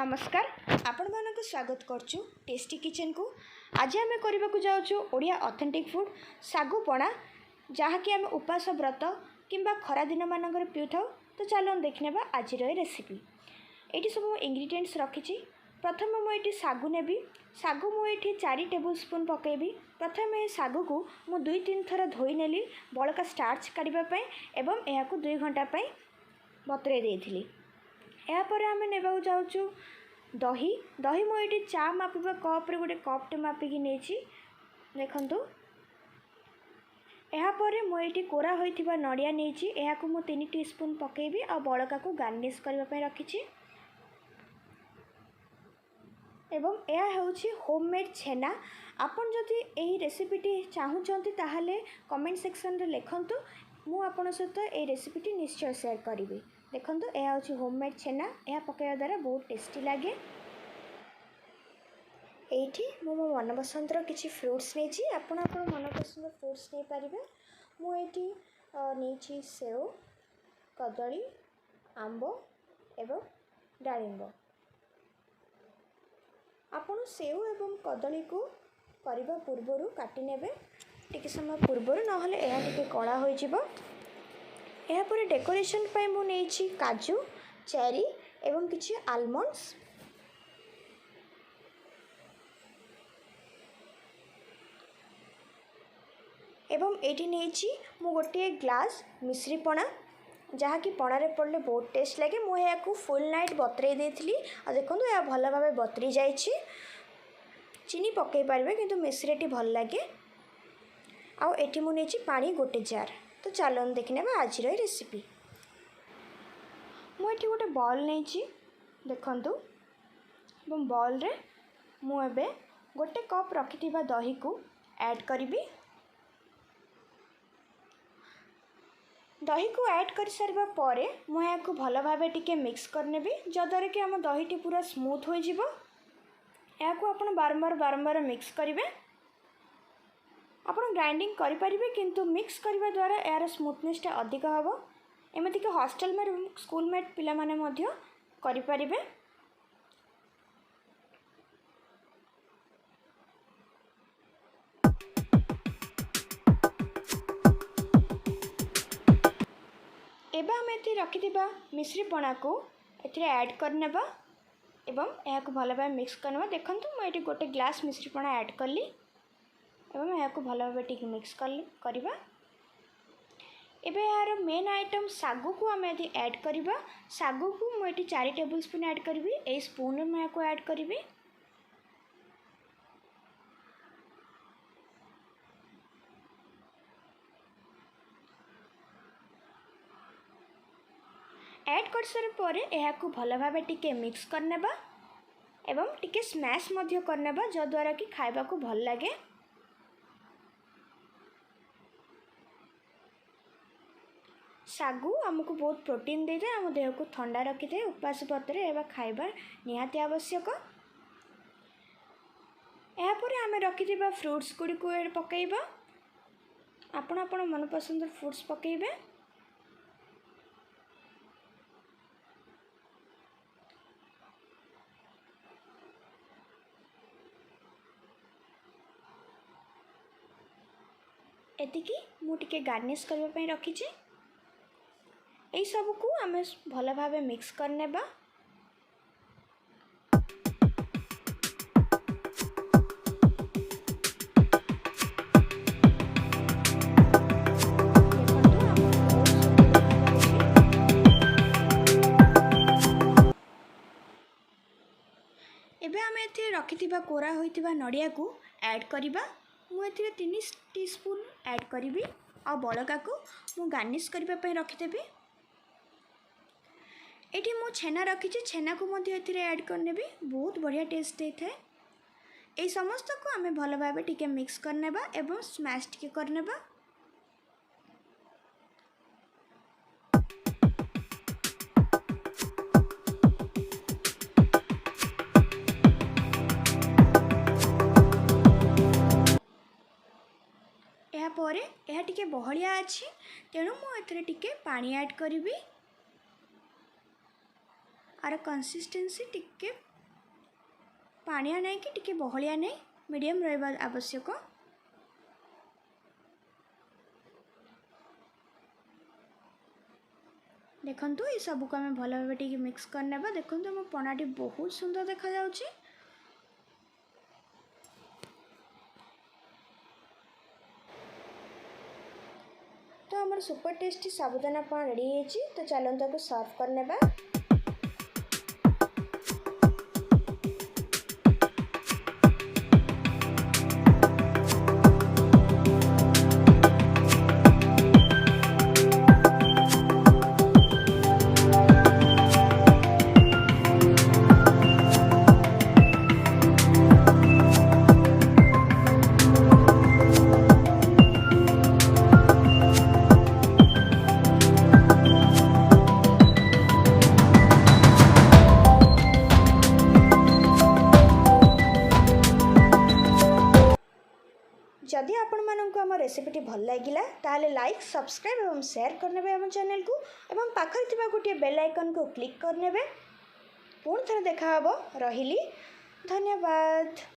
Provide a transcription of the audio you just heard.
नमस्कार आपण मानक स्वागत करछु टेस्टी किचन को। आज आम करने को जाऊँ ओडिया ऑथेंटिक फूड सागु पणा जहाँकि आम उपास व्रत किंबा खरा दिन मानक पिउ था। तो चलो देखने आज रेसिपी। ये सब इंग्रेडिएंट्स रखी। प्रथम मुझे सागु नेबी। सागु मुझे 4 टेबुल स्पून पकेबी। प्रथम ये सागु को मु 2-3 थर धोई नेली बड़का स्टार्च काढ़ापी एवं यह 2 घंटा बतरे देइथिली। यापर आम नेबा जाऊँ दही। दही मुझे चा मापिबा कप रे गोटे कपटे मापिकी नहीं देखु। यापर मुझे कोरा होइथिबा नड़िया नहीं यह मु 3 टीस्पून पकेबी आ बड़का को गार्निश करने रखी। एवं यह हूँ होममेड छेना। आपन जदि यही रेसिपीटी चाहूँगी ताहले कमेंट सेक्शन रे लिखंतु। मु आपन सहित ए रेसिपीटी निश्चय शेयर करी। देखो यह हूँ होममेड छेना। यह पकड़ा द्वारा बहुत टेस्टी लगे। ये मो मन पसंदर किसी फ्रुट्स नहीं आपन मन पसंद फ्रुट्स नहीं पारे। मुझे नहीं सेव कदली आंब एवं डालिंब। आपन सेव एवं कदली को करने पूर्वर काटी नेबे टिके समय पूर्वर नहले यह टिके कला हो जिवो। यापर डेकोरेशन पाई मु नहीं काजू चेरी एवं किछि आलमंड्स एवं एटी नहीं मु गोटे ग्लास मिश्री पणा जहाँकि पणारे पड़े बहुत टेस्ट लगे। मुझे यहाँ फुल नाइट बतरे देती। देखो यह भल भाव बतरी जाइए। चीनी पकई पारे किंतु मिश्रीटी भल लगे। आठी मु नहीं पानी गोटे जार। तो चलो देखने आज रेसिपी। मुझे गोटे बॉल नहीं देखु बॉल रे मुझे गोटे कप रखि दही को ऐड करी। दही को ऐड कर सारा पर मुझे भल भाव टिके मिक्स करने जद्वारा कि आम दहीटी पूरा स्मूथ हो जिवो। या बारंबार मिक्स करेंगे। आपन ग्राइंडिंग करें किंतु मिक्स करने द्वारा यार स्मूथनेसटा अधिक हम। एमती कि हॉस्टल में स्कूल मेट पिला माने मध्य करें। एबा आम ये रखि मिश्री पणा को ऐड करने एवं यह भल भाव मिक्स करने। देखो मुझे गोटे ग्लास मिश्री पणा ऐड कली एवं यह भल भाव टी मिक्स करवा। एबे यार मेन आइटम सागु को आम यदि ऐड करवा। सागु को मुझे 4 टेबुल स्पून ऐड करी। ए स्पून में यहाँ ऐड करी। ऐड कर सारे पर यह भल भाव टिके मिक्स करने एवं टिके स्मैश मध्य करने जद्वारा कि खाइबा को भल लगे। सागु आमको बहुत प्रोटीन दे आम देह को ठंडा रखी थे। उपास पत्र एवं खाइबा निहाती आवश्यक। यापर आम रखि फ्रुट्स गुड़ी को पकईबा। आपण आपण मन पसंद फ्रुट्स पकईबे। एतिकी मु टिके गार्निश करबा पई रखी। यही सब को आम भल भाव मिक्स करने। एबे आम एथे रखिथिबा कोरा होइथिबा नड़िया को ऐड करिबा। मुझे 3 टीस्पून ऐड करी आ बड़का को मु गार्निश करबा पई रखिदेबी। एठी मु छेना रखी। छेना को मध्य एथिरे ऐड करने बहुत बढ़िया टेस्ट देता है। ये समस्त को आम भल भाव टिके मिक्स करने एवं स्मैश टिके करने। यापर यह टिके बहलिया अच्छी तेणु मुझे टिके पानी ऐड करी। आर कंसिस्टेंसी टिके पानिया नहीं कि टिके बहलिया नहीं, मीडियम रहा आवश्यक। देखु ये सबको आम भल भाव मिक्स करने। देखो मो पणाटी बहुत सुंदर देखा जाउछि। तो हमारे सुपर टेस्टी साबुदाना पणा रेडी है। तो चलते को सर्व करने। जदि आपण मानक आम रेसिपीटी भल लगिला ताले लाइक सब्सक्राइब और शेयर करने आम चैनल को एवं पाखर थिबा गोटे बेल आइकन को क्लिक करने। पुणी थे देखा रही। धन्यवाद।